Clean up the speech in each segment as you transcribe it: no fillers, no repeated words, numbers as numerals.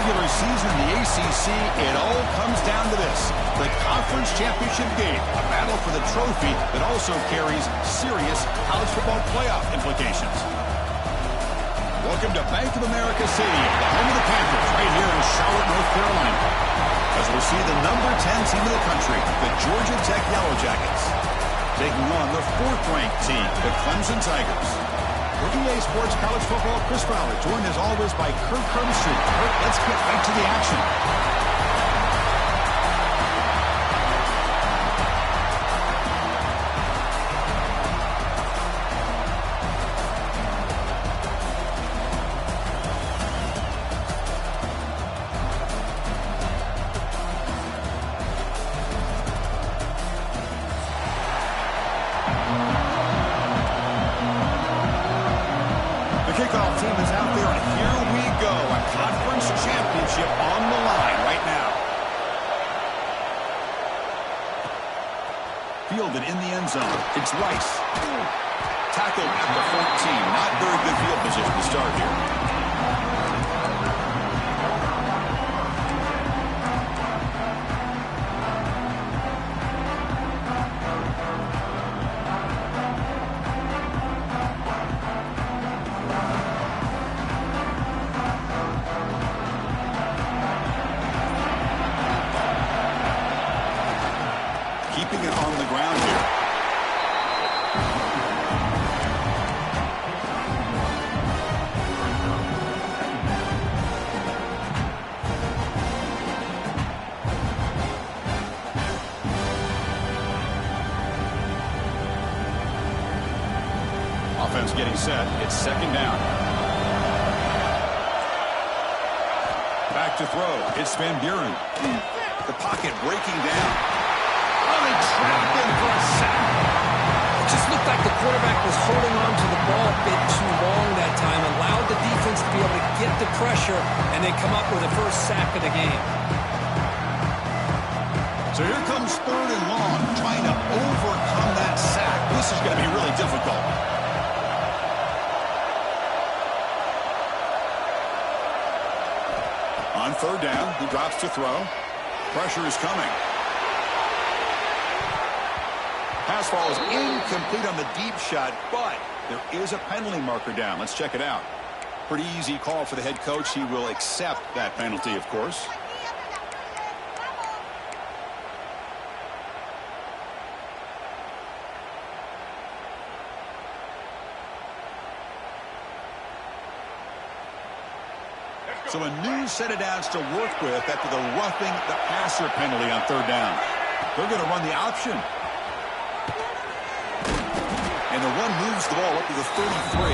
regular season in the ACC, it all comes down to this. The conference championship game, a battle for the trophy that also carries serious college football playoff implications. Welcome to Bank of America Stadium, the home of the Panthers, right here in Charlotte, North Carolina. As we'll see the number 10 team in the country, the Georgia Tech Yellow Jackets, taking on the 4th-ranked team, the Clemson Tigers. For EA Sports College Football, Chris Fowler, joined as always by Kirk Herbstreit. Kirk, let's get right to the action. Kickoff team is out there, and here we go. A conference championship on the line right now. Fielded in the end zone. It's Rice. Tackled at the 14. Not very good field position to start here. Keeping it on the ground here. Offense getting set. It's second down. Back to throw. It's Van Buren. The pocket breaking down. They trapped him for a sack. It just looked like the quarterback was holding on to the ball a bit too long that time, allowed the defense to be able to get the pressure, and they come up with the first sack of the game. So here comes 3rd and long, trying to overcome that sack. This is going to be really difficult. On 3rd down, he drops to throw. Pressure is coming. Pass ball is incomplete on the deep shot, but there is a penalty marker down. Let's check it out. Pretty easy call for the head coach. He will accept that penalty, of course. So a new set of downs to work with after the roughing the passer penalty on 3rd down. They're going to run the option. And the run moves the ball up to the 33.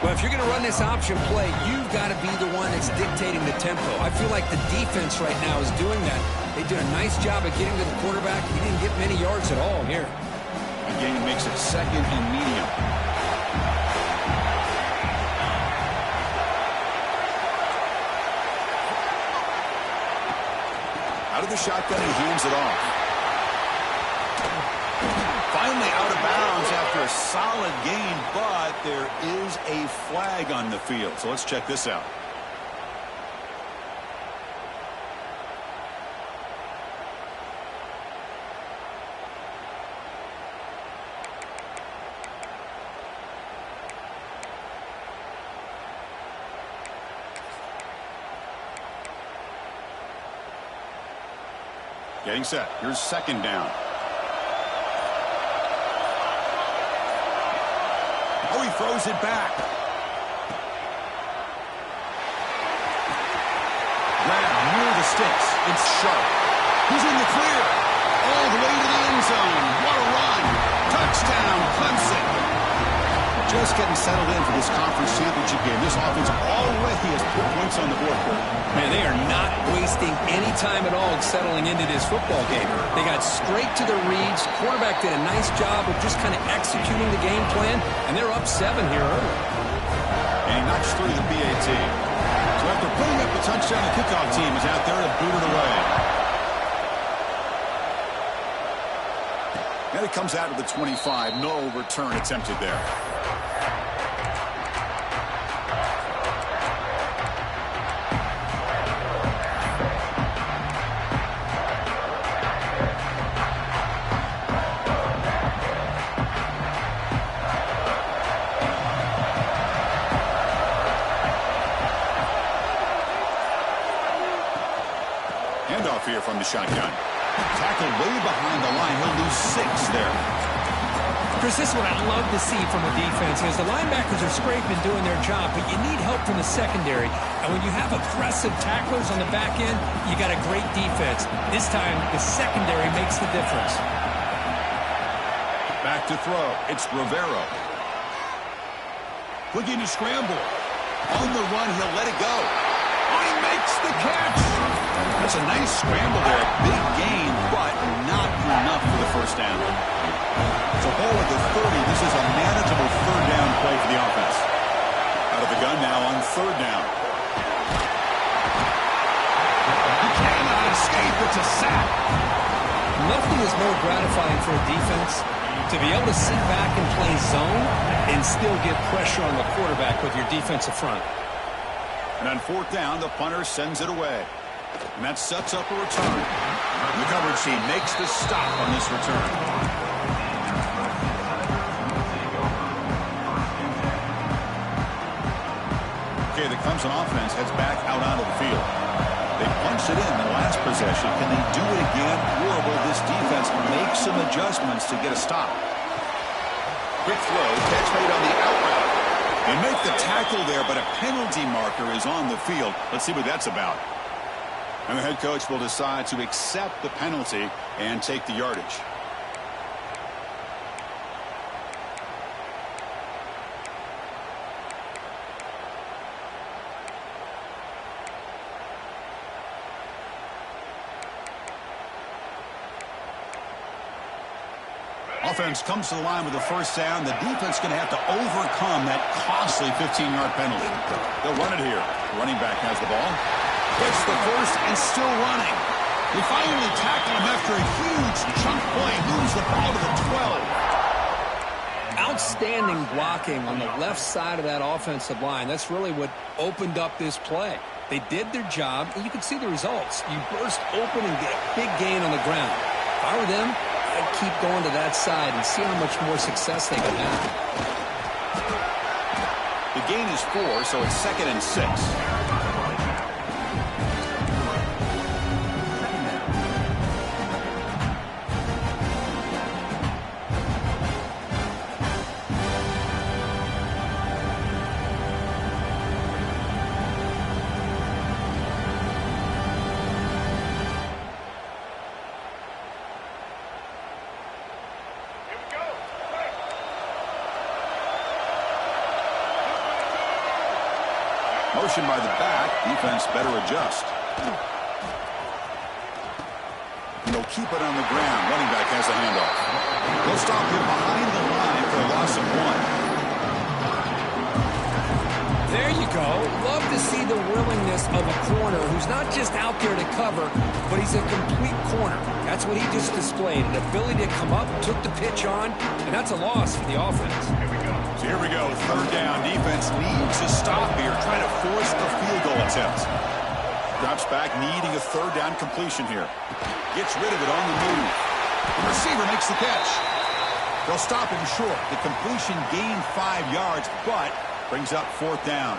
Well, if you're going to run this option play, you've got to be the one that's dictating the tempo. I feel like the defense right now is doing that. They did a nice job of getting to the quarterback. He didn't get many yards at all here. The game makes it 2nd and medium. Out of the shotgun, he hands it off. Finally out of bounds after a solid game, but there is a flag on the field. So let's check this out. Getting set. Here's 2nd down. Oh, he throws it back. Grabbed near the sticks. It's Sharp. He's in the clear. All the way to the end zone. What a run. Touchdown, Clemson. Just getting settled in for this conference championship game. This offense already has put points on the board for it. Man, they are not wasting any time at all settling into this football game. They got straight to the reads. Quarterback did a nice job of just kind of executing the game plan, and they're up 7 here early. And he knocks through the PAT. So after putting up the touchdown, the kickoff team is out there to boot it away. And it comes out of the 25. No return attempted there. here from the shotgun. Tackled way behind the line. He'll lose 6 there. Chris, this is what I love to see from a defense is the linebackers are scraping, doing their job, but you need help from the secondary. And when you have aggressive tacklers on the back end, you got a great defense. This time, the secondary makes the difference. Back to throw. It's Rivera. Looking to scramble. On the run, he'll let it go. Oh, he makes the catch. That's a nice scramble there. Big gain, but not enough for the first down. It's a ball at the 30. This is a manageable third down play for the offense. Out of the gun now on third down. He cannot escape. It's a sack. Nothing is more gratifying for a defense to be able to sit back and play zone and still get pressure on the quarterback with your defensive front. And on fourth down, the punter sends it away. And that sets up a return. The coverage team makes the stop on this return. Okay, the Clemson offense heads back out onto the field. They punched it in the last possession. Can they do it again? Or will this defense make some adjustments to get a stop? Quick throw, catch made on the out route. They make the tackle there, but a penalty marker is on the field. Let's see what that's about. And the head coach will decide to accept the penalty and take the yardage. Offense comes to the line with a first down. The defense going to have to overcome that costly 15-yard penalty. They'll run it here. The running back has the ball. Gets the first and still running. They finally tackle him after a huge chunk play. Moves the ball to the 12. Outstanding blocking on the left side of that offensive line. That's really what opened up this play. They did their job, and you can see the results. You burst open and get a big gain on the ground. If I were them, I'd keep going to that side and see how much more success they can have. The gain is 4, so it's 2nd and 6. Motion by the back. Defense better adjust. And they'll keep it on the ground. Running back has the handoff. They'll stop him behind the line for a loss of 1. There you go. Love to see the willingness of a corner who's not just out there to cover, but he's a complete corner. That's what he just displayed. An ability to come up, took the pitch on, and that's a loss for the offense. So here we go, third down. Defense needs a stop here, trying to force the field goal attempt. Drops back, needing a third down completion here. Gets rid of it on the move. The receiver makes the catch. They'll stop him short. The completion gained 5 yards, but brings up fourth down.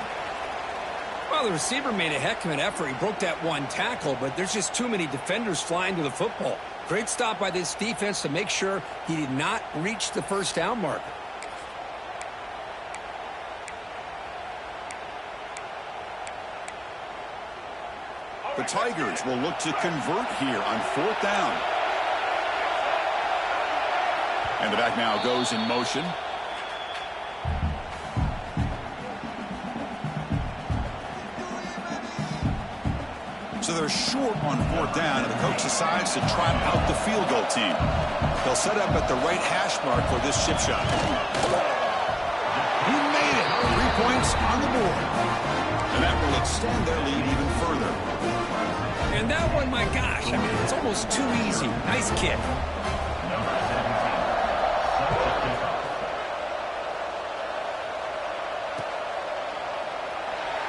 Well, the receiver made a heck of an effort. He broke that one tackle, but there's just too many defenders flying to the football. Great stop by this defense to make sure he did not reach the first down marker. The Tigers will look to convert here on fourth down. And the back now goes in motion. So they're short on fourth down, and the coach decides to trot out the field goal team. They'll set up at the right hash mark for this chip shot. He made it. 3 points on the board. And that will extend their lead even further. And that one, my gosh, I mean, it's almost too easy. Nice kick.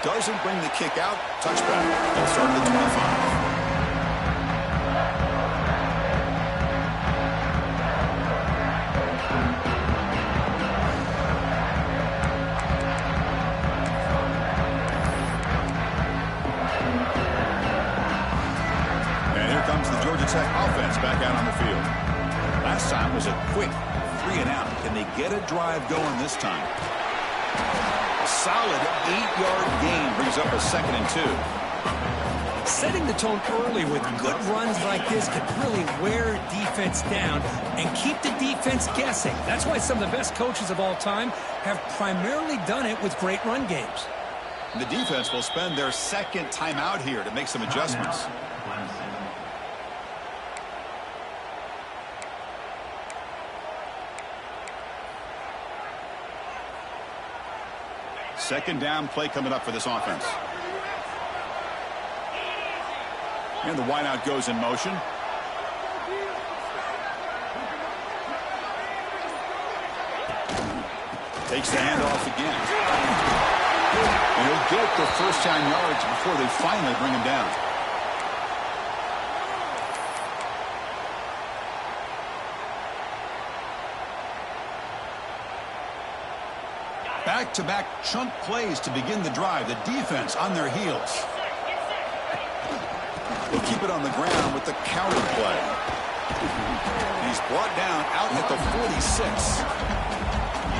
Doesn't bring the kick out. Touchback. They'll start at the 25. Tech offense back out on the field. Last time was a quick 3 and out. Can they get a drive going this time? A solid 8-yard gain brings up a 2nd and 2. Setting the tone early with good runs like this can really wear defense down and keep the defense guessing. That's why some of the best coaches of all time have primarily done it with great run games. The defense will spend their 2nd timeout here to make some adjustments. Second down play coming up for this offense. And the wideout goes in motion. Takes the handoff again. And he'll get the first down yards before they finally bring him down. Back-to-back chunk plays to begin the drive. The defense on their heels. They'll keep it on the ground with the counter play. He's brought down out at the 46.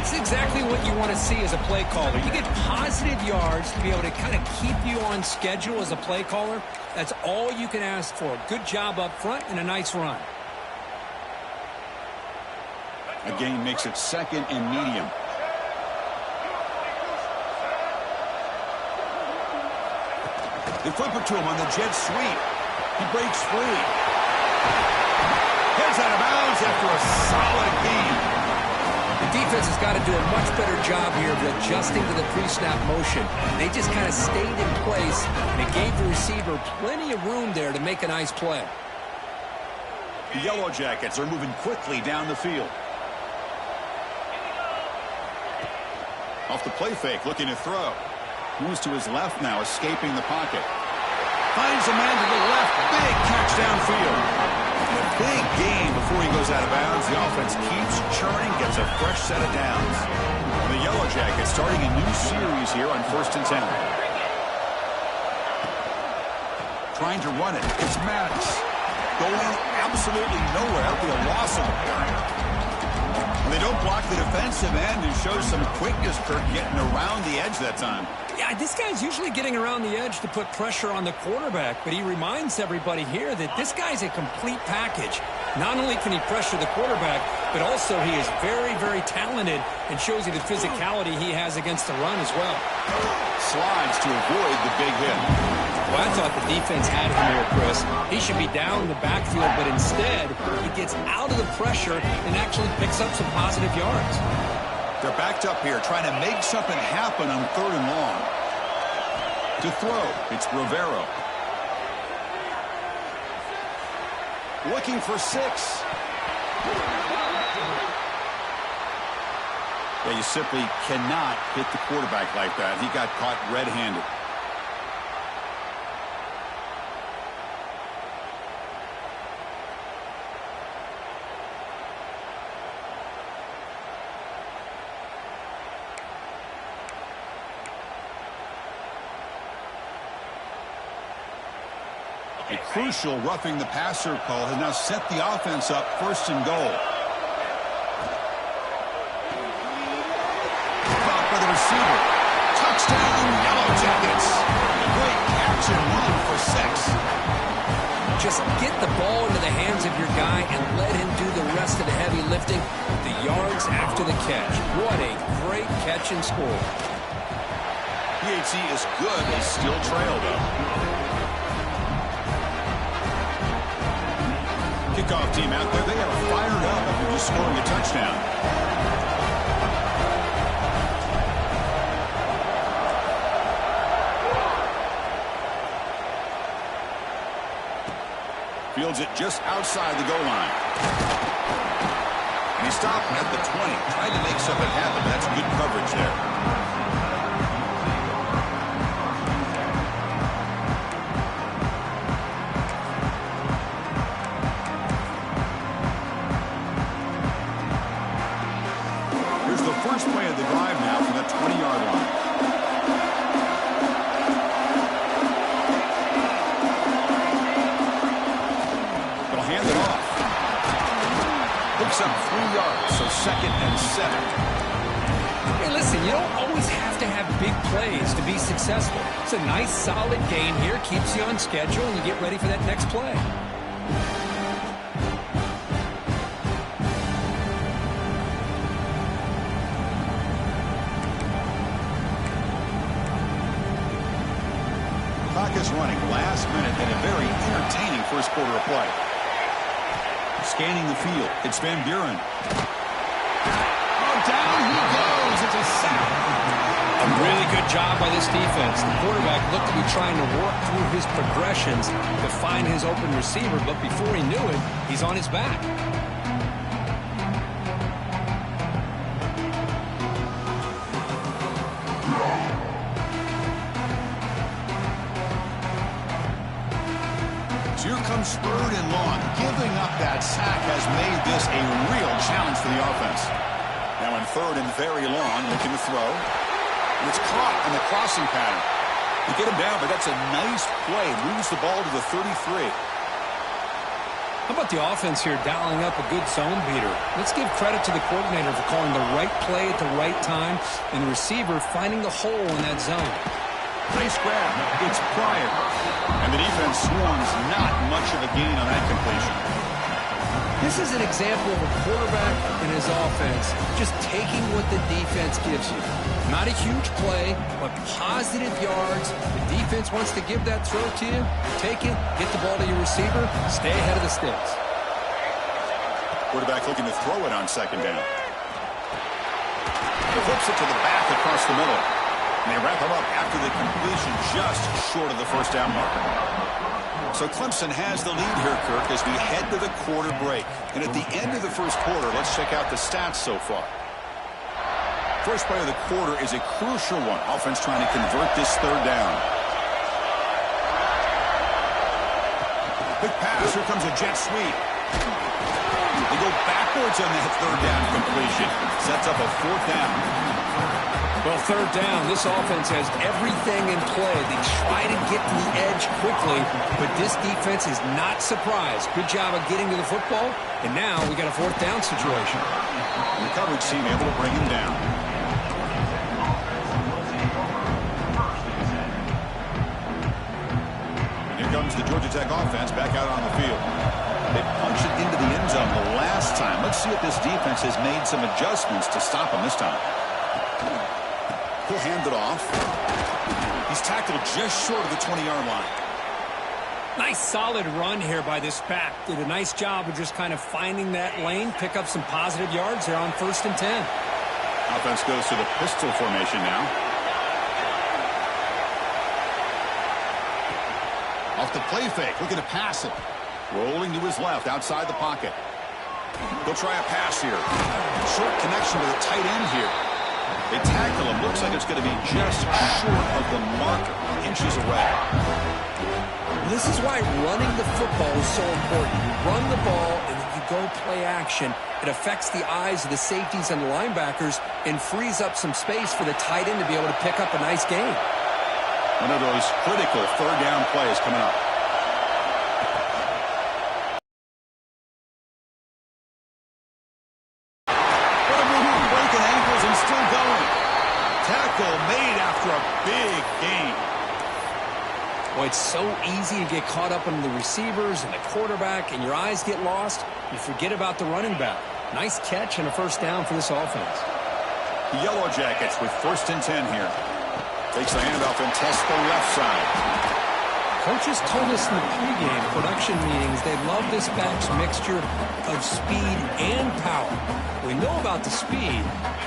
It's exactly what you want to see as a play caller. You get positive yards to be able to kind of keep you on schedule as a play caller. That's all you can ask for. Good job up front and a nice run. A gain makes it 2nd and medium. They flip it to him on the jet sweep. He breaks free. Heads out of bounds after a solid gain. The defense has got to do a much better job here of adjusting to the pre-snap motion. They just kind of stayed in place, and it gave the receiver plenty of room there to make a nice play. The Yellow Jackets are moving quickly down the field. Off the play fake, looking to throw. Moves to his left now, escaping the pocket. Finds a man to the left. Big catch downfield. And a big gain before he goes out of bounds. The offense keeps churning, gets a fresh set of downs. The Yellow Jackets starting a new series here on 1st and 10. Trying to run it. It's Maddox. Going absolutely nowhere. That'll be a loss of a. They don't block the defensive end and shows some quickness, Kirk, getting around the edge that time. Yeah, this guy's usually getting around the edge to put pressure on the quarterback, but he reminds everybody here that this guy's a complete package. Not only can he pressure the quarterback, but also he is very, very talented and shows you the physicality he has against the run as well. Slides to avoid the big hit. Well, I thought the defense had him here, Chris. He should be down in the backfield, but instead he gets out of the pressure and actually picks up some positive yards. They're backed up here, trying to make something happen on 3rd and long. To throw, it's Rivero. Looking for 6. Yeah, you simply cannot hit the quarterback like that. He got caught red-handed. A crucial roughing the passer call has now set the offense up 1st and goal. Caught by the receiver. Touchdown, Yellow Jackets. Great catch and run for 6. Just get the ball into the hands of your guy and let him do the rest of the heavy lifting. The yards after the catch. What a great catch and score. PHC is good. They still trail, though. Kickoff team out there. They are fired up after just scoring a touchdown. Fields it just outside the goal line. And he stopped at the 20. Tried to make something happen, but that's good coverage there. First play of the drive now from the 20-yard line. They'll 7. Hey, listen, you don't always have to have big plays to be successful. It's a nice, solid gain here. Keeps you on schedule, and you get ready for that next play. Clock is running. Last minute and a very entertaining first quarter of play. Scanning the field. It's Van Buren. Oh, down he goes. It's a sack. A really good job by this defense. The quarterback looked to be trying to work through his progressions to find his open receiver, but before he knew it, he's on his back. Here comes 3rd and long. Giving up that sack has made this a real challenge for the offense. Now in 3rd and very long, looking to throw. It's caught in the crossing pattern. You get him down, but that's a nice play. Moves the ball to the 33. How about the offense here dialing up a good zone beater? Let's give credit to the coordinator for calling the right play at the right time and the receiver finding the hole in that zone. Nice grab. It's Pryor. And the defense swarms. Not much of a gain on that completion. This is an example of a quarterback and his offense just taking what the defense gives you. Not a huge play, but positive yards. The defense wants to give that throw to you. Take it, get the ball to your receiver, stay ahead of the sticks. Quarterback looking to throw it on 2nd down. He flips it to the back across the middle. And they wrap him up after the completion just short of the 1st down marker. So Clemson has the lead here, Kirk, as we head to the quarter break. And at the end of the 1st quarter, let's check out the stats so far. First play of the quarter is a crucial one. Offense trying to convert this 3rd down. Big pass. Here comes a jet sweep. They go backwards on that 3rd down completion. Sets up a 4th down. Well, 3rd down, this offense has everything in play. They try to get to the edge quickly, but this defense is not surprised. Good job of getting to the football, and now we got a 4th down situation. The coverage team able to bring him down. And here comes the Georgia Tech offense back out on the field. They punched it into the end zone the last time. Let's see if this defense has made some adjustments to stop him this time. He'll hand it off. He's tackled just short of the 20-yard line. Nice solid run here by this back. Did a nice job of just kind of finding that lane, pick up some positive yards there on 1st and 10. Offense goes to the pistol formation now. Off the play fake, looking to pass it. Rolling to his left, outside the pocket. They'll try a pass here. Short connection with a tight end here. They tackle him. Looks like it's going to be just short of the marker, inches away. This is why running the football is so important. You run the ball, and then you go play action. It affects the eyes of the safeties and the linebackers and frees up some space for the tight end to be able to pick up a nice gain. One of those critical 3rd down plays coming up. Made after a big gain. Boy, it's so easy to get caught up in the receivers and the quarterback, and your eyes get lost. You forget about the running back. Nice catch and a 1st down for this offense. The Yellow Jackets with 1st and 10 here. Takes the handoff and tests the left side. Coaches told us in the pregame production meetings they love this back's mixture of speed and power. We know about the speed,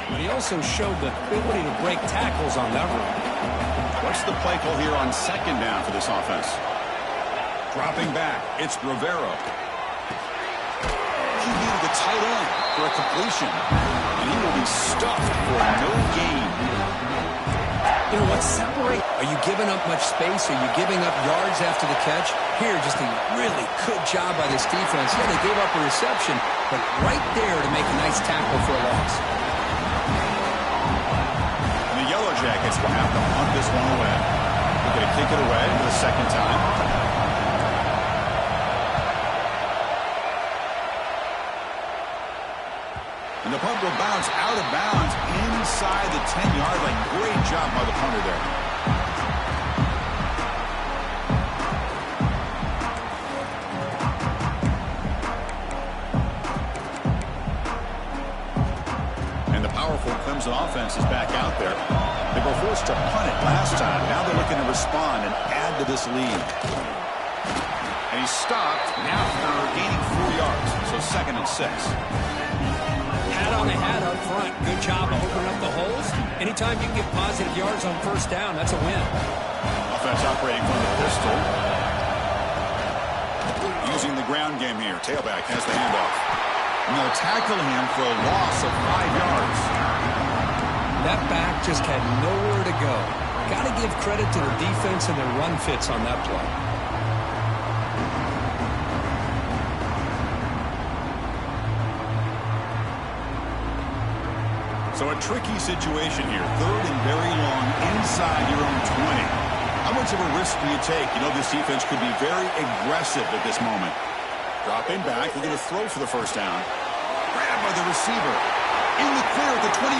but he also showed the ability to break tackles on that run. What's the play call here on 2nd down for this offense? Dropping back, it's Rivero. He needed the tight end for a completion, and he will be stuffed for no gain. You know what separates? Are you giving up much space? Are you giving up yards after the catch? Here, just a really good job by this defense. Yeah, they gave up a reception, but right there to make a nice tackle for a loss. And the Yellow Jackets will have to punt this one away. They're going to kick it away for the 2nd time. And And the punt will bounce out of bounds inside the 10-yard line. Great job by the punter there. And the powerful Clemson offense is back out there. They were forced to punt it last time. Now they're looking to respond and add to this lead. And he's stopped now for gaining 4 yards. So 2nd and 6. Hat on a hat up front. Good job of opening up the holes. Anytime you can get positive yards on first down, that's a win. Offense operating from the pistol. Using the ground game here. Tailback has the handoff. And they'll tackle him for a loss of 5 yards. That back just had nowhere to go. Got to give credit to the defense and their run fits on that play. So a tricky situation here. 3rd and very long inside your own 20. How much of a risk do you take? You know, this defense could be very aggressive at this moment. Dropping back. We're going to throw for the first down. Grab by the receiver. In the clear at the 25.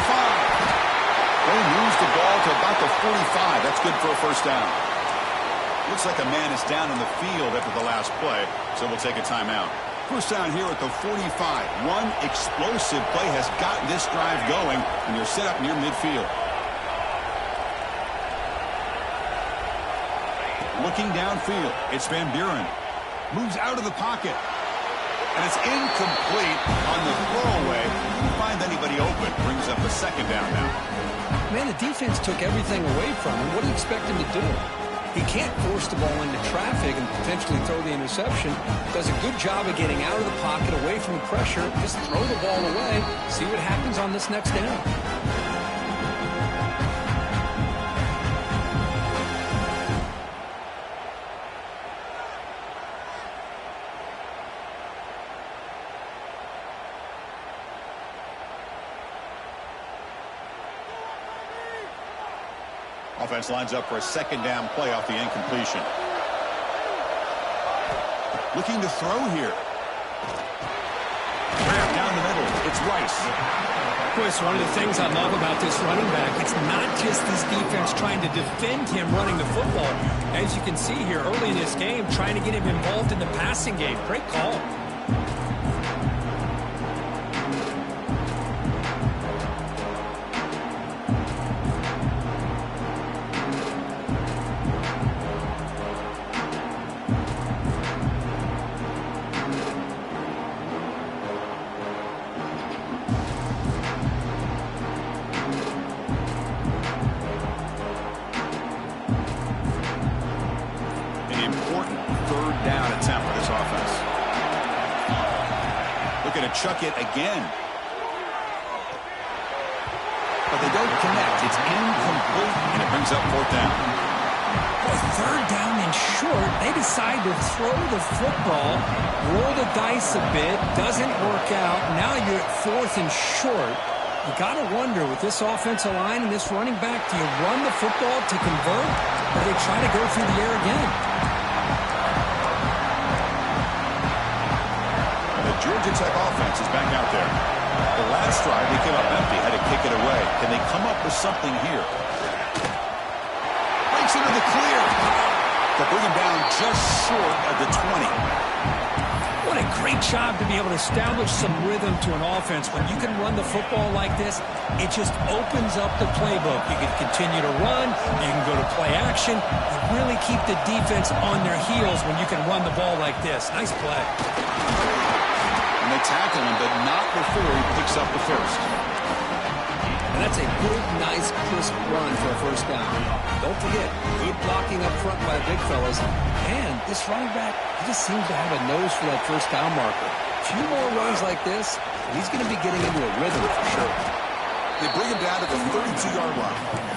They moves the ball to about the 45. That's good for a first down. Looks like a man is down in the field after the last play, so we'll take a timeout. First down here at the 45. One explosive play has gotten this drive going, and you're set up near midfield. Looking downfield, it's Van Buren. Moves out of the pocket. And it's incomplete on the throwaway. Can't find anybody open. Brings up a 2nd down now. Man, the defense took everything away from him. What do you expect him to do? He can't force the ball into traffic and potentially throw the interception. Does a good job of getting out of the pocket, away from the pressure. Just throw the ball away. See what happens on this next down. Offense lines up for a 2nd down play off the incompletion. Looking to throw here. Down the middle. It's Rice. Boy, it's one of the things I love about this running back. It's not just this defense trying to defend him running the football. As you can see here early in this game, trying to get him involved in the passing game. Great call. Chuck it again. But they don't connect. It's incomplete, and it brings up 4th down. Well, 3rd down and short. They decide to throw the football, roll the dice a bit, doesn't work out. Now you're at 4th and short. You got to wonder, with this offensive line and this running back, do you run the football to convert, or do they try to go through the air again? Georgia Tech offense is back out there. The last drive, they came up empty, had to kick it away. Can they come up with something here? Breaks into the clear. To bring him down just short of the 20. What a great job to be able to establish some rhythm to an offense. When you can run the football like this, it just opens up the playbook. You can continue to run. You can go to play action. You really keep the defense on their heels when you can run the ball like this. Nice play. They tackle him, but not before he picks up the first. And that's a good, nice, crisp run for a first down. Don't forget, good blocking up front by the big fellas. And this running back, he just seems to have a nose for that first down marker. A few more runs like this, he's going to be getting into a rhythm for sure. They bring him down to the 32-yard line.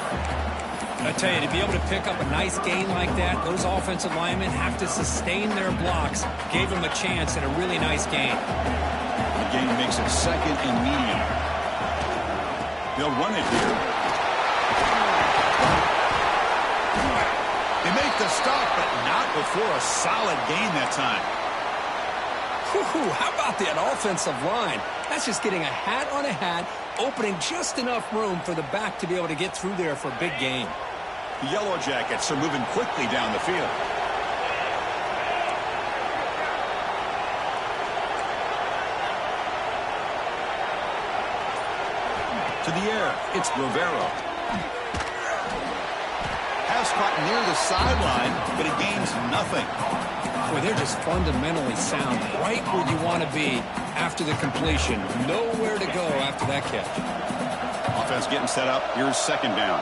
I tell you, to be able to pick up a nice gain like that, those offensive linemen have to sustain their blocks. Gave him a chance and a really nice gain. The gain makes it 2nd and medium. They'll run it here. They make the stop, but not before a solid gain that time. Whew, how about that offensive line? That's just getting a hat on a hat, opening just enough room for the back to be able to get through there for a big gain. The Yellow Jackets are moving quickly down the field. To the air, it's Rivero. Pass caught near the sideline, but it gains nothing. Boy, they're just fundamentally sound, right where you want to be after the completion. Nowhere to go after that catch. Offense getting set up. Here's second down.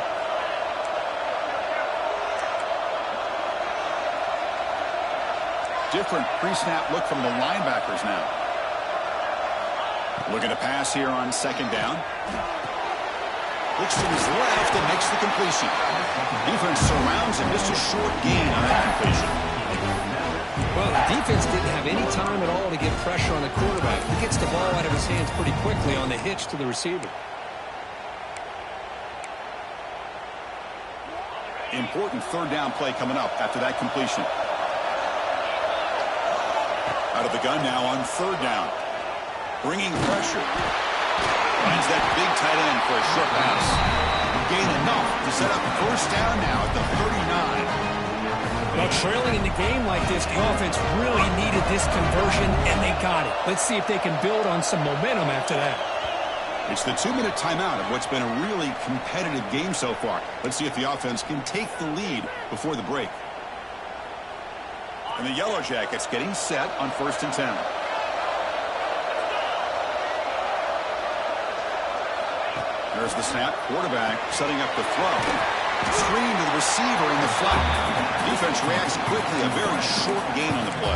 Different pre-snap look from the linebackers now. Looking to pass here on second down. Looks to his left and makes the completion. Defense surrounds him. Just a short gain on that completion. Well, the defense didn't have any time at all to get pressure on the quarterback. He gets the ball out of his hands pretty quickly on the hitch to the receiver. Important third down play coming up after that completion. Out of the gun now on third down. Bringing pressure. Finds that big tight end for a short pass. Gain enough to set up first down now at the 39. Well, trailing in the game like this, the offense really needed this conversion, and they got it. Let's see if they can build on some momentum after that. It's the 2-minute timeout of what's been a really competitive game so far. Let's see if the offense can take the lead before the break. And the Yellow Jackets getting set on 1st and 10. There's the snap. Quarterback setting up the throw. Screen to the receiver in the flat. Defense reacts quickly. A very short gain on the play.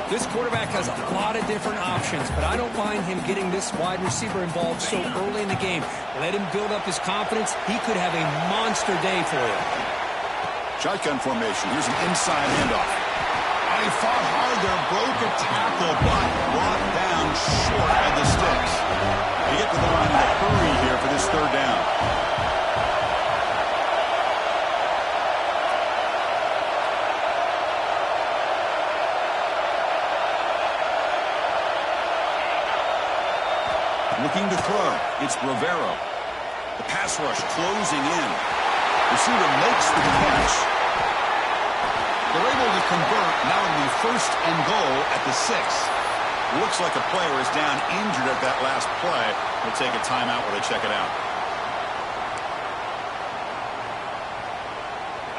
This quarterback has a lot of different options, but I don't mind him getting this wide receiver involved so early in the game. Let him build up his confidence. He could have a monster day for you. Shotgun formation. Here's an inside handoff. He fought hard there, broke a tackle, but brought down short of the sticks. They get to the line in a hurry here for this third down. Looking to throw. It's Rivero. The pass rush closing in. Receiver makes the catch. They're able to convert. Now in the 1st and goal at the 6. Looks like a player is down injured at that last play. We'll take a timeout while they check it out.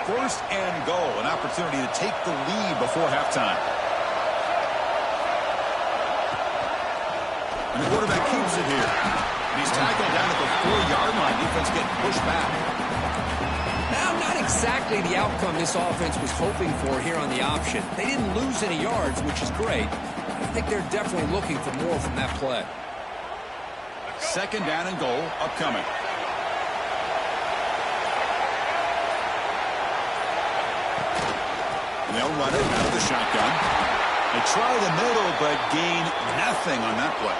1st and goal. An opportunity to take the lead before halftime. And the quarterback keeps it here. And he's tackled down at the 4-yard line. Defense getting pushed back. Now, not exactly the outcome this offense was hoping for here on the option. They didn't lose any yards, which is great. I think they're definitely looking for more from that play. 2nd down and goal upcoming. And they'll run it out of the shotgun. They try the middle, but gain nothing on that play.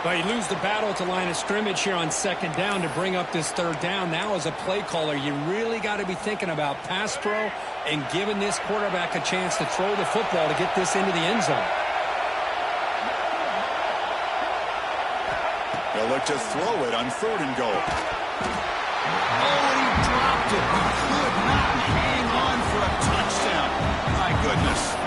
But you lose the battle at the line of scrimmage here on 2nd down to bring up this 3rd down. Now as a play caller, you really got to be thinking about pass pro and giving this quarterback a chance to throw the football to get this into the end zone. They'll look to throw it on 3rd and goal. Oh, he dropped it. He could not hang on for a touchdown. My goodness.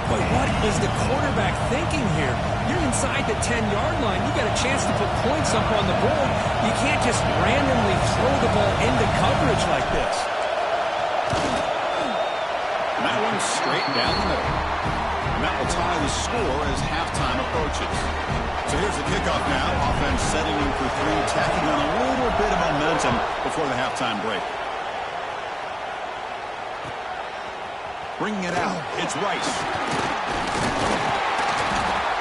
But what is the quarterback thinking here? You're inside the 10-yard line. You got a chance to put points up on the board. You can't just randomly throw the ball into coverage like this. And that one's straight down the middle. And that will tie the score as halftime approaches. So here's the kickoff now. Offense setting in for 3, tacking on a little bit of momentum before the halftime break. Bringing it out, it's Rice.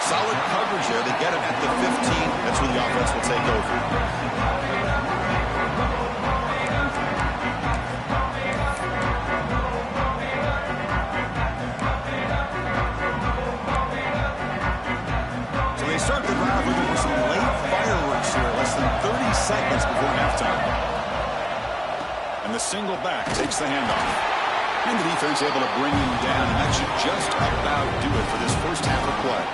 Solid coverage here. They get it at the 15. That's where the offense will take over. So they start the drive looking for some late fireworks here. Less than 30 seconds before halftime. And the single back takes the handoff. And the defense able to bring him down, and that should just about do it for this first half of play.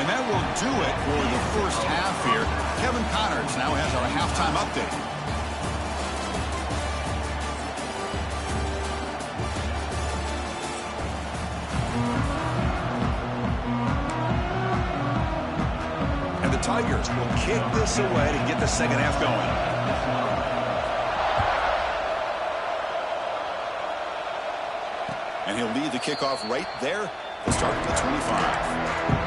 And that will do it for the first half here. Kevin Connors now has our halftime update. And the Tigers will kick this away to get the second half going. And he'll lead the kickoff right there to start at the 25.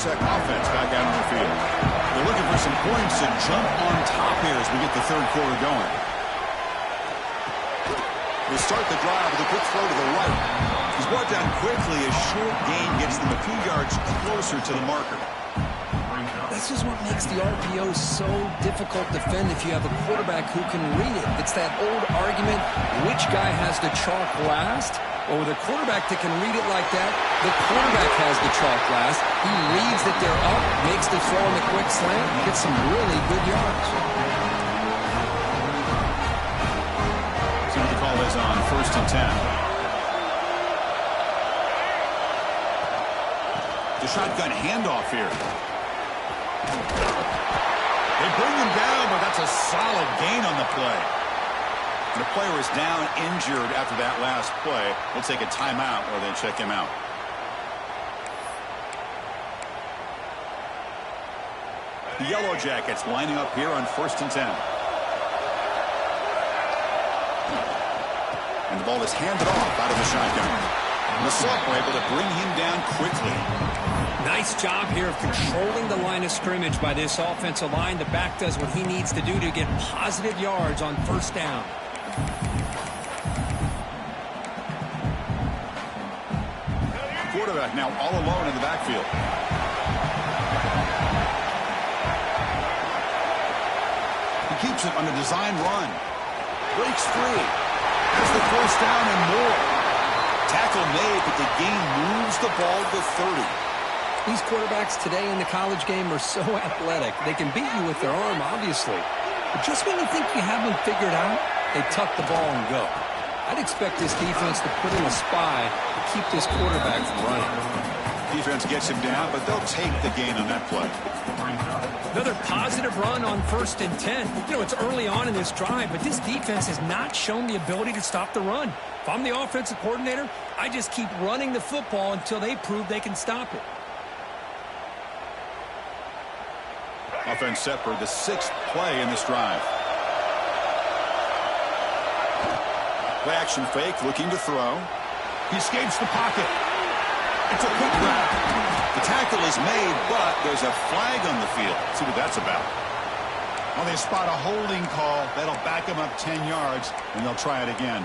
Tech offense back out on the field. They're looking for some points to jump on top here as we get the third quarter going. They start the drive with a quick throw to the right. He's brought down quickly. A short gain gets them a few yards closer to the marker. This is what makes the RPO so difficult to defend if you have a quarterback who can read it. It's that old argument, which guy has the chalk last? Well, with a quarterback that can read it like that, the quarterback has the chalk last. He reads that they're up, makes the throw in the quick slant, gets some really good yards. See what the call is on 1st and 10. The shotgun handoff here. They bring him down, but that's a solid gain on the play. The player is down injured after that last play. We'll take a timeout or then check him out. The Yellow Jackets lining up here on 1st and 10. And the ball is handed off out of the shotgun. And the Sox were able to bring him down quickly. Nice job here of controlling the line of scrimmage by this offensive line. The back does what he needs to do to get positive yards on first down. Quarterback now all alone in the backfield. He keeps it on a design run. Breaks free. Has the first down and more. Tackle made, but the gain moves the ball to 30. These quarterbacks today in the college game are so athletic. They can beat you with their arm, obviously. But just when you think you have them figured out, they tuck the ball and go. I'd expect this defense to put in a spy to keep this quarterback from running. Defense gets him down, but they'll take the gain on that play. Another positive run on 1st and 10. You know, it's early on in this drive, but this defense has not shown the ability to stop the run. If I'm the offensive coordinator, I just keep running the football until they prove they can stop it. Offense set for the 6th play in this drive. Play action fake, looking to throw. He escapes the pocket. It's a quick grab. The tackle is made, but there's a flag on the field. Let's see what that's about. Well, they spot a holding call. That'll back them up 10 yards, and they'll try it again.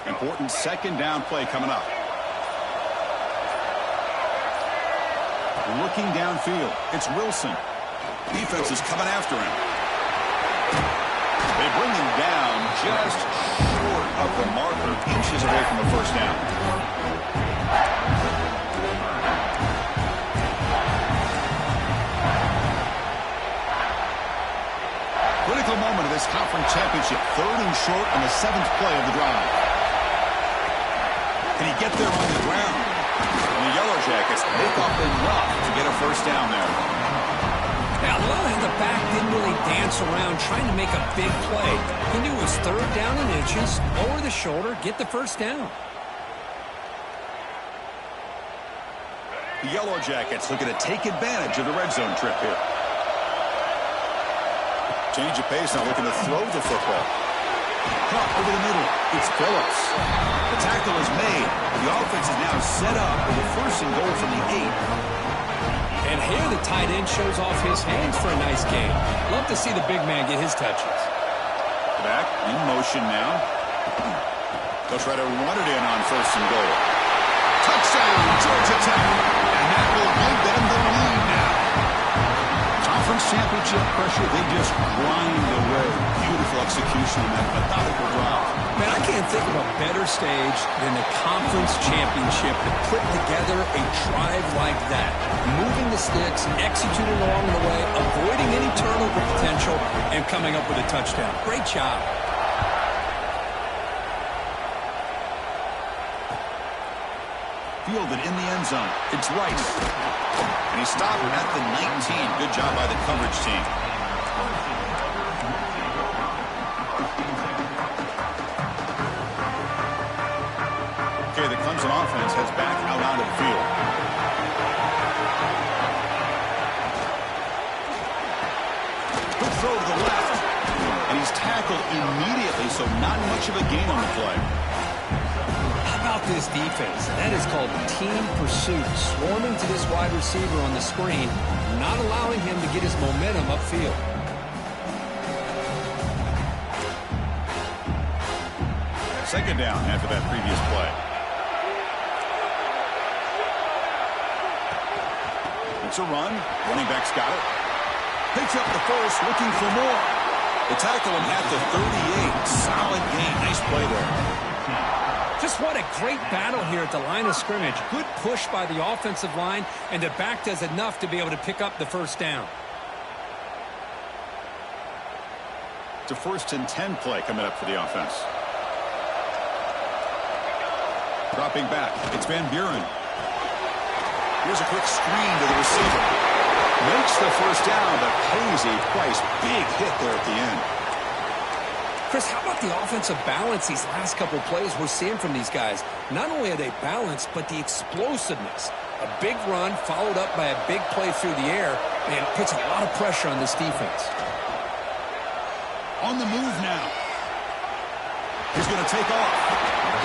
Important second down play coming up. Looking downfield. It's Wilson. Defense is coming after him. They bring him down just short of the marker, inches away from the first down. Critical moment of this conference championship. 3rd and short on the 7th play of the drive. Can he get there on the ground? And the Yellow Jackets make up enough to get a first down there. Yeah, I love how the back didn't really dance around trying to make a big play. He knew it was 3rd down and inches, lower the shoulder, get the first down. The Yellow Jackets looking to take advantage of the red zone trip here. Change of pace, now looking to throw the football. Caught over the middle. It's Phillips. The tackle is made. The offense is now set up with a 1st and goal from the 8. And here the tight end shows off his hands for a nice gain. Love to see the big man get his touches. Back in motion now. They'll try to run it in on 1st and goal. Touchdown, Georgia Tech. And that will give them the lead now. Conference championship pressure, they just grind away. Beautiful execution in that methodical drive. Man, I can't think of a better stage than the conference championship to put together a drive like that. Moving the sticks, executing along the way, avoiding any turnover potential, and coming up with a touchdown. Great job. Fielded in the end zone. It's Rice. And he stopped at the 19. Good job by the coverage team. Okay, the Clemson offense heads back out onto the field. Good throw to the left. And he's tackled immediately, so not much of a gain on the play. How about this defense? That is called team pursuit. Swarming to this wide receiver on the screen, not allowing him to get his momentum upfield. Second down after that previous play. It's a run. Running back's got it. Picks up the first, looking for more. They tackle him at the 38. Solid gain. Nice play there. Just what a great battle here at the line of scrimmage. Good push by the offensive line, and the back does enough to be able to pick up the first down. It's a 1st and 10 play coming up for the offense. Dropping back. It's Van Buren. Here's a quick screen to the receiver. Makes the first down, but pays a price. Big hit there at the end. Chris, how about the offensive balance these last couple plays we're seeing from these guys? Not only are they balanced, but the explosiveness. A big run followed up by a big play through the air, and it puts a lot of pressure on this defense. On the move now. He's going to take off.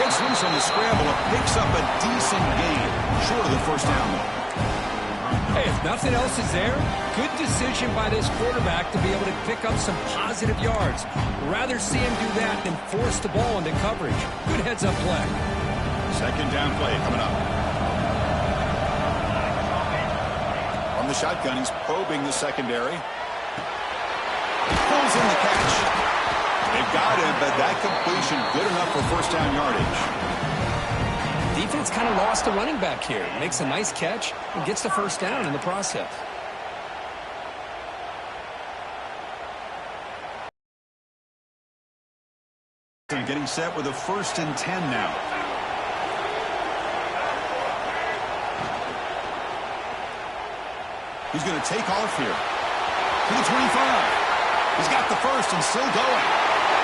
Gets loose on the scramble. It picks up a decent gain. Short of the first down, though. Hey, if nothing else is there, good decision by this quarterback to be able to pick up some positive yards. Rather see him do that than force the ball into coverage. Good heads-up play. Second down play coming up. From the shotgun, he's probing the secondary. He pulls in the catch. They've got him, but that completion good enough for first down yardage. Defense kind of lost a running back here. Makes a nice catch and gets the first down in the process. And getting set with a 1st and 10 now. He's going to take off here. To the 25. He's got the first and still going.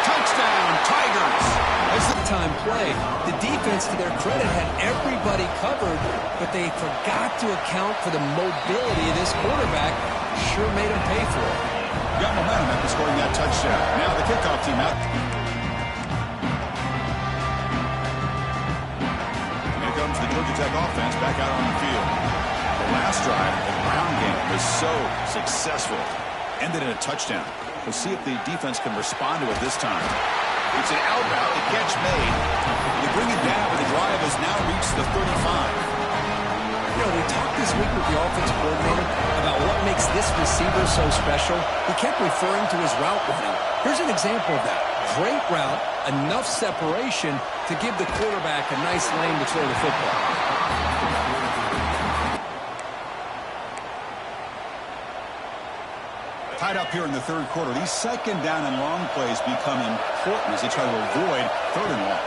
Touchdown, Tigers. As the time play, the defense, to their credit, had everybody covered, but they forgot to account for the mobility of this quarterback. Sure made him pay for it. Got momentum after scoring that touchdown. Now the kickoff team out. Here comes the Georgia Tech offense back out on the field. The last drive, the ground game, was so successful. Ended in a touchdown. We'll see if the defense can respond to it this time. It's an out route. The catch made. They bring it down, but the drive has now reached the 35. You know, we talked this week with the offensive coordinator about what makes this receiver so special. He kept referring to his route running. Here's an example of that. Great route, enough separation to give the quarterback a nice lane to throw the football. Tied up here in the third quarter. These second down and long plays become important as they try to avoid 3rd and long.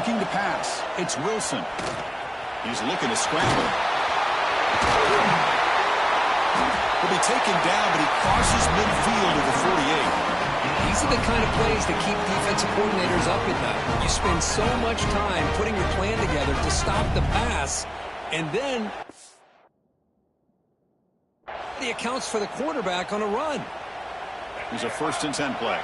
Looking to pass. It's Wilson. He's looking to scramble. He'll be taken down, but he crosses midfield at the 48. These are the kind of plays that keep defensive coordinators up at night. You spend so much time putting your plan together to stop the pass, and then he accounts for the quarterback on a run. Here's a 1st and 10 play.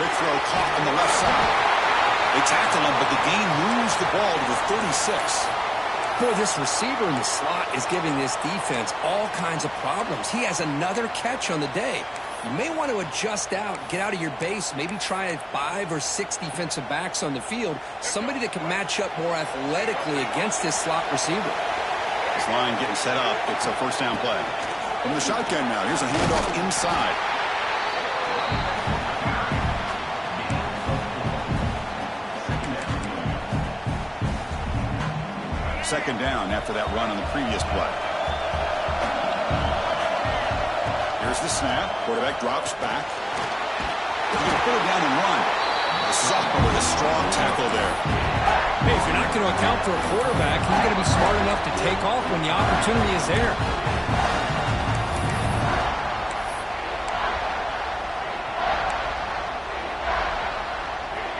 Big throw caught on the left side. They tackle him, but the gain moves the ball to the 36. Boy, this receiver in the slot is giving this defense all kinds of problems. He has another catch on the day. You may want to adjust out, get out of your base, maybe try 5 or 6 defensive backs on the field, somebody that can match up more athletically against this slot receiver. This line getting set up. It's a first down play. From the shotgun now, here's a handoff inside. Second down after that run on the previous play. Here's the snap. Quarterback drops back. He's going to put it down and run. This is Zucker with a strong tackle there. Hey, if you're not going to account for a quarterback, he's going to be smart enough to take off when the opportunity is there.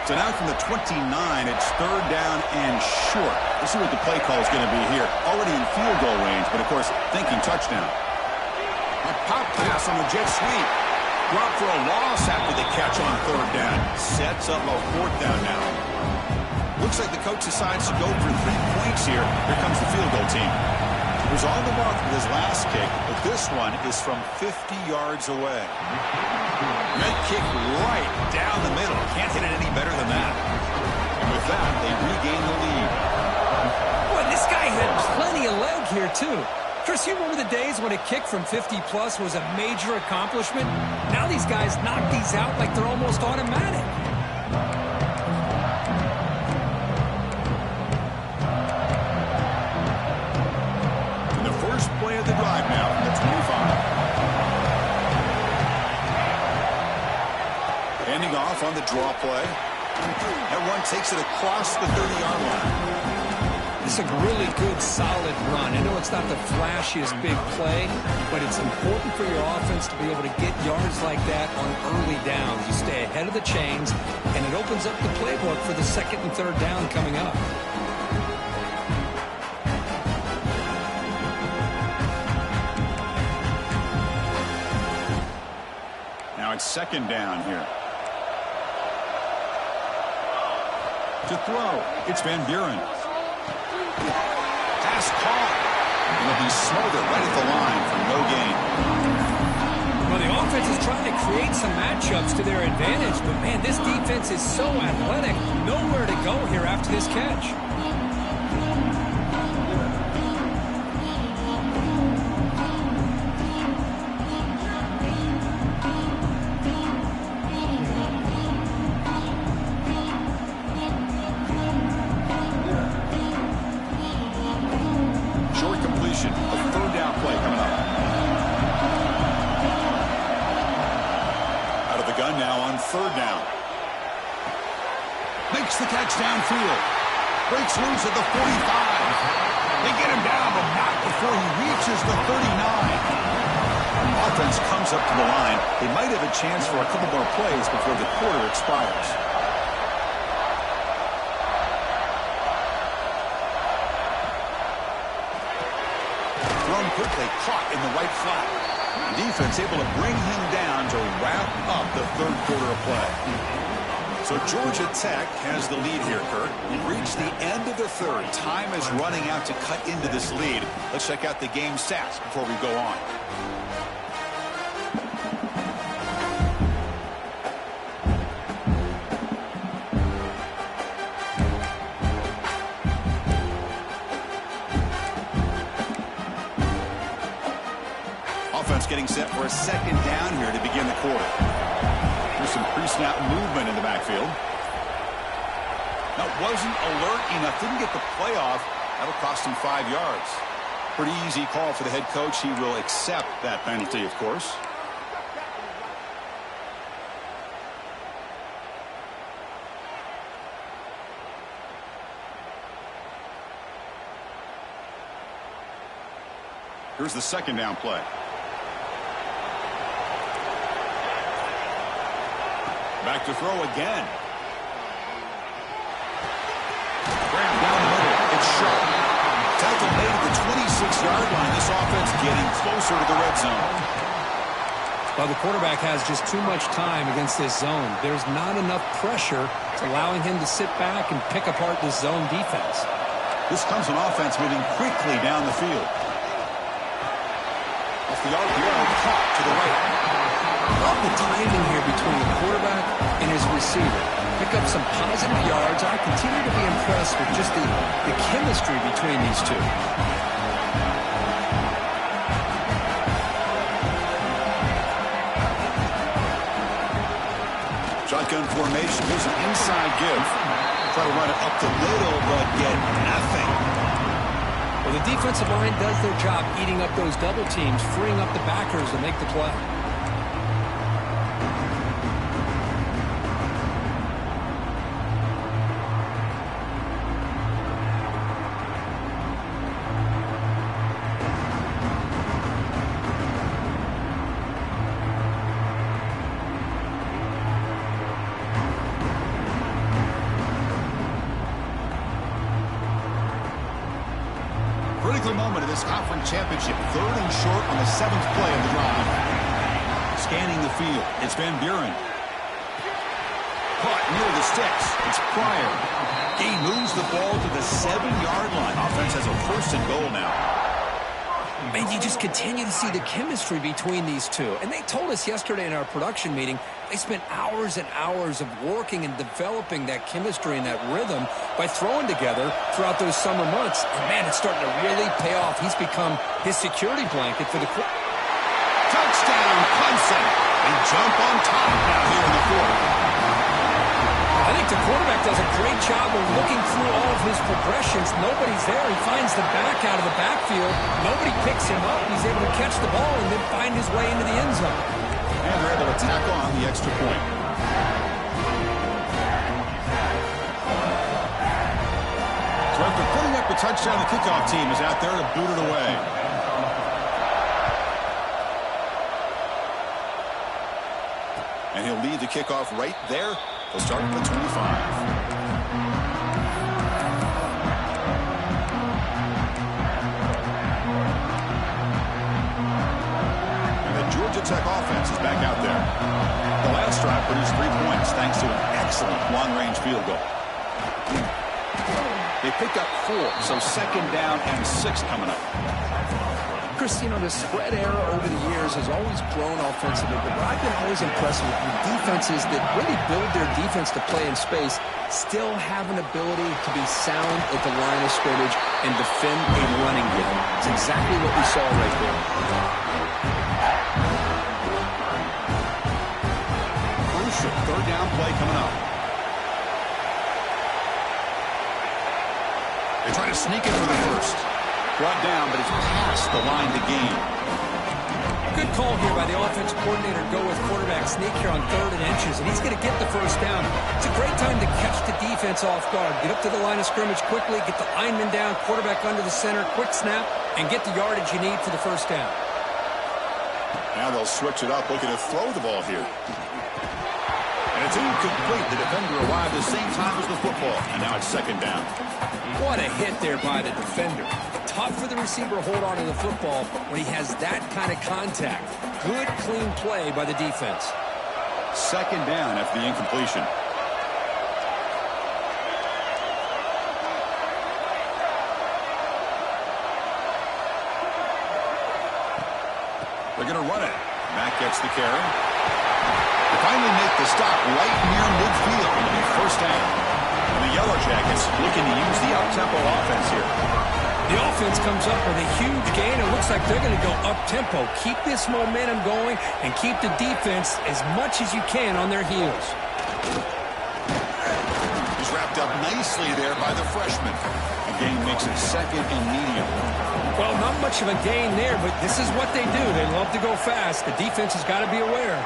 So now from the 29, it's third down and short. Let's see what the play call is going to be here. Already in field goal range, but of course, thinking touchdown. A pop pass on the jet sweep. Drop for a loss after the catch on third down. Sets up a fourth down now. Looks like the coach decides to go for 3 points here. Here comes the field goal team. He was on the mark with his last kick, but this one is from 50 yards away. Red kick right down the middle. Can't hit it any better than that. And with that, they regain the lead. Boy, this guy had plenty of leg here, too. Chris, you remember the days when a kick from 50-plus was a major accomplishment? Now these guys knock these out like they're almost automatic. And the first play of the drive now from the 25. Handing off on the draw play. That run takes it across the 30-yard line. This is a really good, solid run. I know it's not the flashiest big play, but it's important for your offense to be able to get yards like that on early downs. You stay ahead of the chains, and it opens up the playbook for the second and third down coming up. Now it's second down here. To throw, it's Van Buren. Pass caught. And it'll be smothered right at the line for no gain. Well, the offense is trying to create some matchups to their advantage, but, man, this defense is so athletic. Nowhere to go here after this catch. Third down. Makes the catch downfield. Breaks loose at the 45. They get him down, but not before he reaches the 39. Offense comes up to the line. They might have a chance for a couple more plays before the quarter expires. Thrown quickly, caught in the right flat. The defense able to bring him down to wrap up the third quarter of play. So Georgia Tech has the lead here, Kurt. We've reached the end of the third. Time is running out to cut into this lead. Let's check out the game stats before we go on. Offense getting set for a second down here to begin the quarter. There's some pre-snap movement in the backfield. Now, wasn't alert enough, didn't get the play off. That'll cost him 5 yards. Pretty easy call for the head coach. He will accept that penalty, of course. Here's the second down play. Back to throw again. Graham down the middle. It's sharp. Tackle made at the 26-yard line. This offense getting closer to the red zone. Well, the quarterback has just too much time against this zone. There's not enough pressure It's allowing him to sit back and pick apart this zone defense. This comes from offense moving quickly down the field. Off the RPO, caught to the right. Love the timing here between the quarterback and his receiver. Pick up some positive yards. I continue to be impressed with just the chemistry between these two. Shotgun formation. Here's an inside give. Try to run it up the middle, but get nothing. Well, the defensive line does their job eating up those double teams, freeing up the backers to make the play. Critical moment of this conference championship. 3rd and short on the 7th play of the drive. Scanning the field. It's Van Buren. Caught near the sticks. It's Pryor. He moves the ball to the 7-yard line. Offense has a 1st and goal now. And you just continue to see the chemistry between these two. And they told us yesterday in our production meeting, they spent hours and hours of working and developing that chemistry and that rhythm by throwing together throughout those summer months. And, man, it's starting to really pay off. He's become his security blanket for the quarter. Touchdown, Clemson. They jump on top now here in the 4th. I think the quarterback does a great job of looking through all of his progressions. Nobody's there. He finds the back out of the backfield. Nobody picks him up. He's able to catch the ball and then find his way into the end zone. And they're able to tack on the extra point. So after putting up a touchdown, the kickoff team is out there to boot it away. And he'll lead the kickoff right there. They'll start at the 25. And the Georgia Tech offense is back out there. The last drive produced 3 points thanks to an excellent long-range field goal. They picked up 4, so 2nd down and 6 coming up. Chris, you know, the spread era over the years has always grown offensively, but I've been always impressed with the defenses that really build their defense to play in space, still have an ability to be sound at the line of scrimmage and defend a running game. It's exactly what we saw right there. Crucial 3rd down play coming up. They try to sneak it for the 1st. Brought down, but it's past the line to gain. Good call here by the offensive coordinator to go with quarterback sneak here on 3rd and inches, and he's going to get the 1st down. It's a great time to catch the defense off guard. Get up to the line of scrimmage quickly, get the lineman down, quarterback under the center, quick snap, and get the yardage you need for the 1st down. Now they'll switch it up, looking to throw the ball here. And it's incomplete. The defender arrived at the same time as the football, and now it's 2nd down. What a hit there by the defender. Tough for the receiver to hold on to the football when he has that kind of contact. Good, clean play by the defense. 2nd down after the incompletion. They're going to run it. Mack gets the carry. They finally make the stop right near midfield. It'll be 1st down. And the Yellow Jackets looking to use the up-tempo offense here. The offense comes up with a huge gain. It looks like they're going to go up-tempo. Keep this momentum going and keep the defense as much as you can on their heels. He's wrapped up nicely there by the freshman. The gain makes it 2nd and medium. Well, not much of a gain there, but this is what they do. They love to go fast. The defense has got to be aware.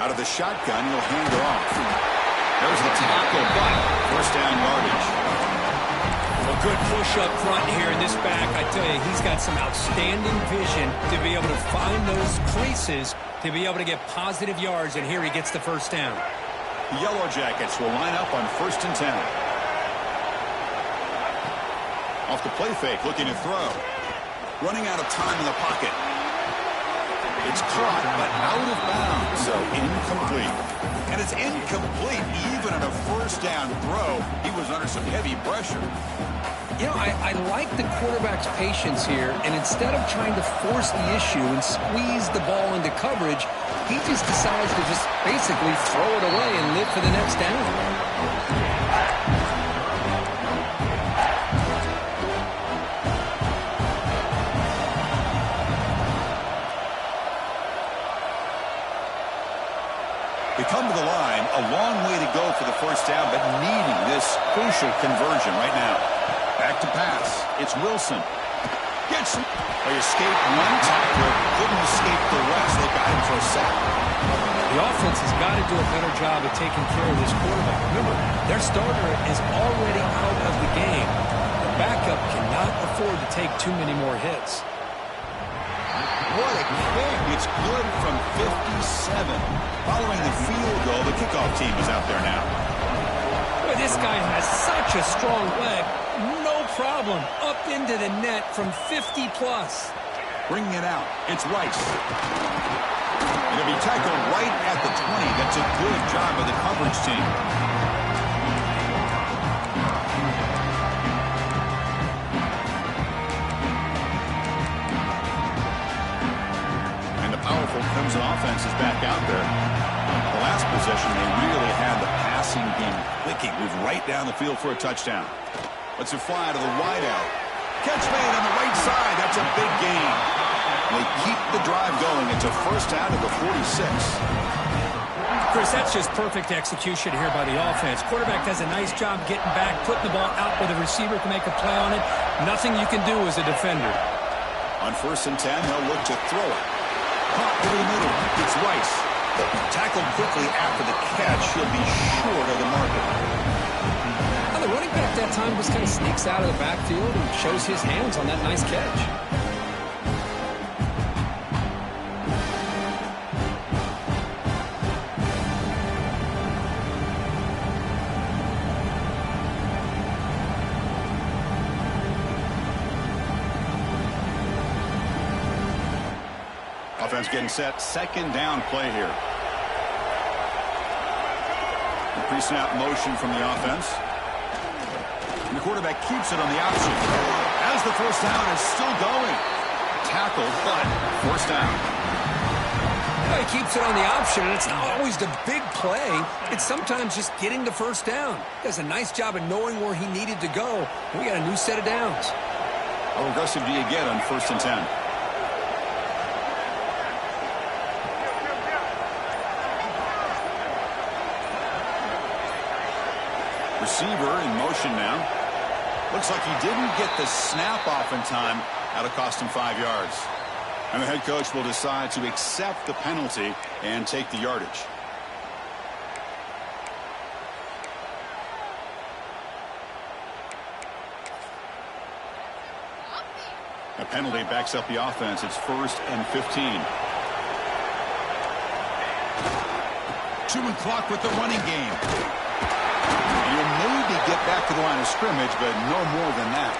Out of the shotgun, he'll hand it off. There's the tackle, but 1st down yardage. A good push up front here in this back. I tell you, he's got some outstanding vision to be able to find those creases, to be able to get positive yards, and here he gets the 1st down. The Yellow Jackets will line up on 1st and 10. Off the play fake, looking to throw. Running out of time in the pocket. It's caught, but out of bounds, so incomplete. And it's incomplete even on a first down throw. He was under some heavy pressure. You know, I like the quarterback's patience here, and instead of trying to force the issue and squeeze the ball into coverage, he just decides to just basically throw it away and live for the next down. They come to the line, a long way to go for the first down, but needing this crucial conversion right now. Back to pass. It's Wilson. Gets him. They escaped one tackler, couldn't escape the rest. They got him for a sack. The offense has got to do a better job of taking care of this quarterback. Remember, their starter is already out of the game. The backup cannot afford to take too many more hits. What a kick. It's good from 57. Following the field goal, the kickoff team is out there now. Boy, this guy has such a strong leg. No problem. Up into the net from 50-plus. Bringing it out. It's Rice. It'll be tackled right at the 20. That's a good job by the coverage team. Powerful Crimson offense is back out there. The last possession, they really had the passing game clicking. Move right down the field for a touchdown. Let's it fly to the wideout. Catch made on the right side. That's a big gain. They keep the drive going. It's a first down to the 46. Chris, that's just perfect execution here by the offense. Quarterback does a nice job getting back, putting the ball out where the receiver can make a play on it. Nothing you can do as a defender. On 1st and 10, he'll look to throw it. Caught over the middle. It's Rice. Tackled quickly after the catch. He'll be short of the marker. Now, the running back that time just kind of sneaks out of the backfield and shows his hands on that nice catch. Offense getting set. Second down play here. The pre-snap motion from the offense. And the quarterback keeps it on the option. As the first down is still going. Tackle, but first down. Well, he keeps it on the option, and it's not always the big play. It's sometimes just getting the first down. He does a nice job of knowing where he needed to go. We got a new set of downs. How aggressive do you get on 1st and 10? Receiver in motion now. Looks like he didn't get the snap off in time. That'll cost him 5 yards. And the head coach will decide to accept the penalty and take the yardage. A penalty backs up the offense. It's 1st and 15. 2 clock with the running game. You'll maybe get back to the line of scrimmage, but no more than that.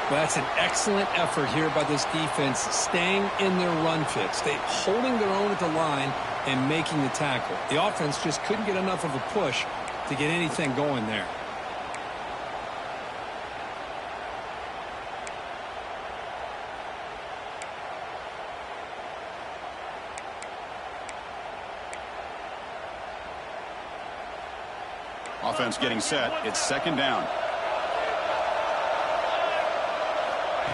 Well, that's an excellent effort here by this defense, staying in their run fix. They holding their own at the line and making the tackle. The offense just couldn't get enough of a push to get anything going there. Offense getting set. It's second down.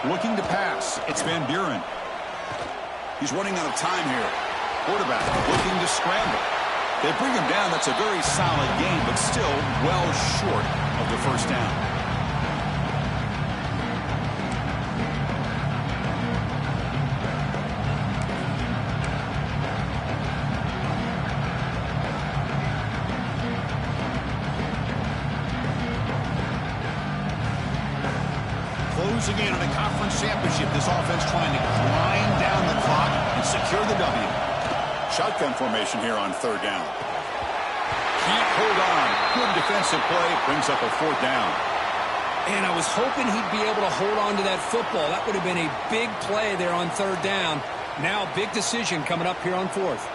Looking to pass. It's Van Buren. He's running out of time here. Quarterback looking to scramble. They bring him down. That's a very solid game, but still well short of the first down. Closing in on a conference championship, this offense trying to grind down the clock and secure the W. Shotgun formation here on 3rd down. Can't hold on. Good defensive play. Brings up a 4th down. And I was hoping he'd be able to hold on to that football. That would have been a big play there on third down. Now, big decision coming up here on fourth.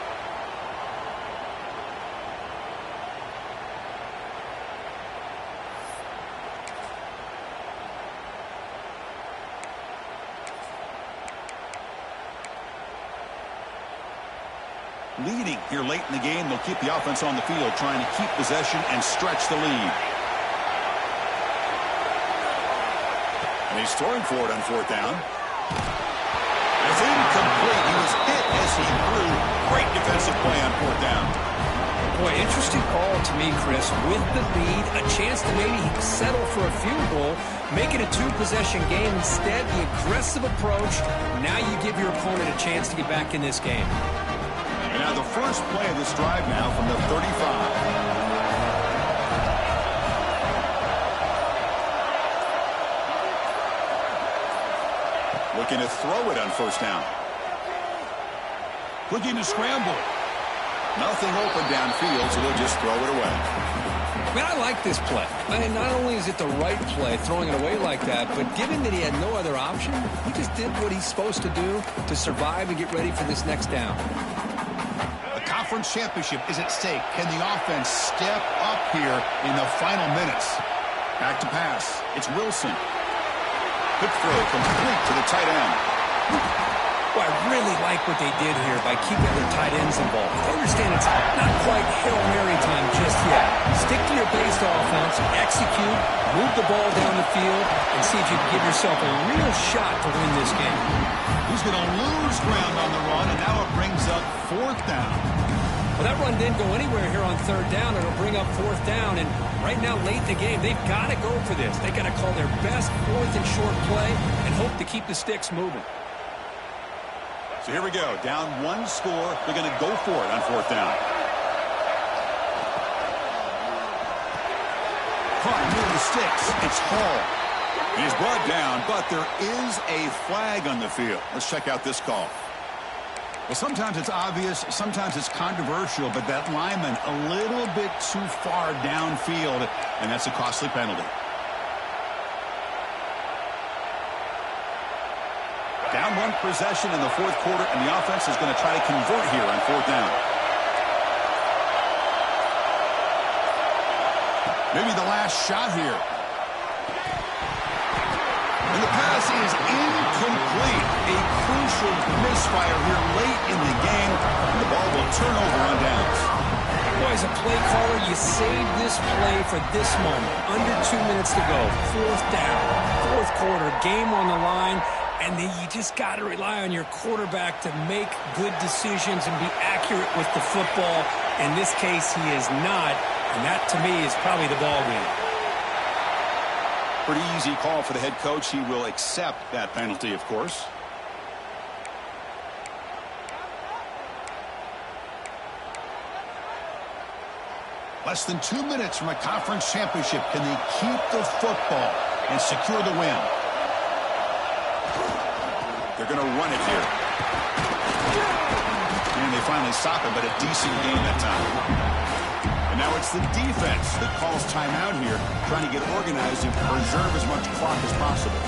Leading here late in the game, they'll keep the offense on the field, trying to keep possession and stretch the lead. And he's throwing for it on fourth down. It's incomplete. He was hit as he threw. Great defensive play on fourth down. Boy, interesting call to me, Chris. With the lead, a chance to maybe settle for a field goal, make it a two-possession game. Instead, the aggressive approach. Now you give your opponent a chance to get back in this game. And now the first play of this drive now from the 35. Looking to throw it on first down. Looking to scramble. Nothing open downfield, so they'll just throw it away. Man, I like this play. I mean, not only is it the right play, throwing it away like that, but given that he had no other option, he just did what he's supposed to do to survive and get ready for this next down. The conference championship is at stake. Can the offense step up here in the final minutes? Back to pass. It's Wilson. Good throw, complete to the tight end. Well, I really like what they did here by keeping their tight ends involved. I understand it's not quite Hail Mary time just yet. Stick to your base offense, execute, move the ball down the field, and see if you can give yourself a real shot to win this game. He's going to lose ground on the run, and now it brings up fourth down. Well, that run didn't go anywhere here on third down. It'll bring up fourth down, and right now, late in the game, they've got to go for this. They've got to call their best fourth and short play and hope to keep the sticks moving. So here we go. Down one score. They're going to go for it on fourth down. Caught near the sticks. It's Hall. He's brought down, but there is a flag on the field. Let's check out this call. Well, sometimes it's obvious, sometimes it's controversial, but that lineman a little bit too far downfield, and that's a costly penalty. Down one possession in the fourth quarter, and the offense is going to try to convert here on fourth down. Maybe the last shot here. And the pass is incomplete. A crucial misfire here late in the game. And the ball will turn over on downs. Boy, as a play caller, you save this play for this moment. Under 2 minutes to go. Fourth down. Fourth quarter. Game on the line. And then you just got to rely on your quarterback to make good decisions and be accurate with the football. In this case, he is not. And that, to me, is probably the ball game. Pretty easy call for the head coach. He will accept that penalty, of course. Less than 2 minutes from a conference championship. Can they keep the football and secure the win? They're going to run it here. And they finally stop it, but a decent game that time. And now it's the defense that calls timeout here, trying to get organized and preserve as much clock as possible.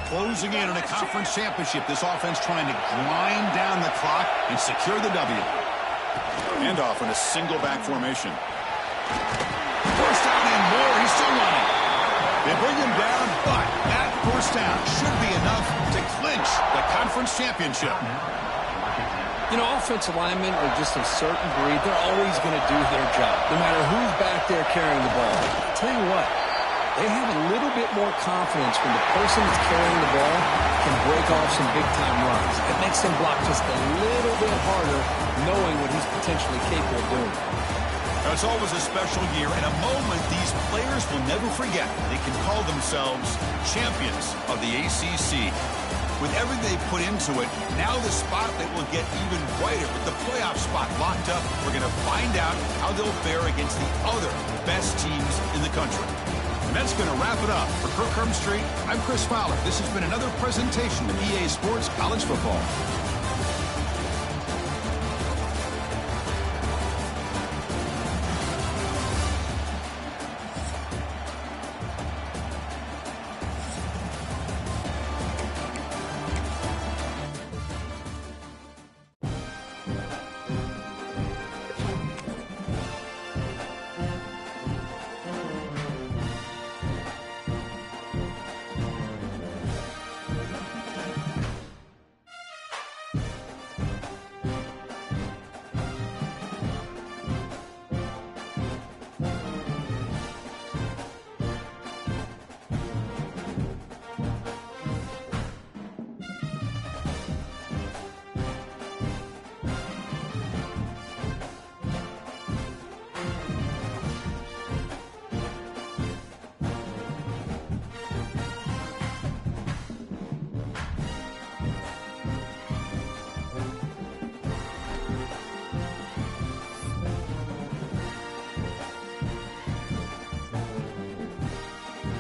Closing in on a conference championship, this offense trying to grind down the clock and secure the W. Handoff in a single back formation. First down and more. He's still running. They bring him down, but that first down should be enough to clinch the conference championship. You know, offensive linemen are just a certain breed. They're always going to do their job, no matter who's back there carrying the ball. I'll tell you what, they have a little bit more confidence when the person that's carrying the ball can break off some big-time runs. It makes them block just a little bit harder, knowing what he's potentially capable of doing. Now, it's always a special year and a moment these players will never forget. They can call themselves champions of the ACC. With everything they put into it, now the spotlight will get even brighter with the playoff spot locked up. We're going to find out how they'll fare against the other best teams in the country. And that's going to wrap it up. For Kirk Herbstreit, I'm Chris Fowler. This has been another presentation of EA Sports College Football.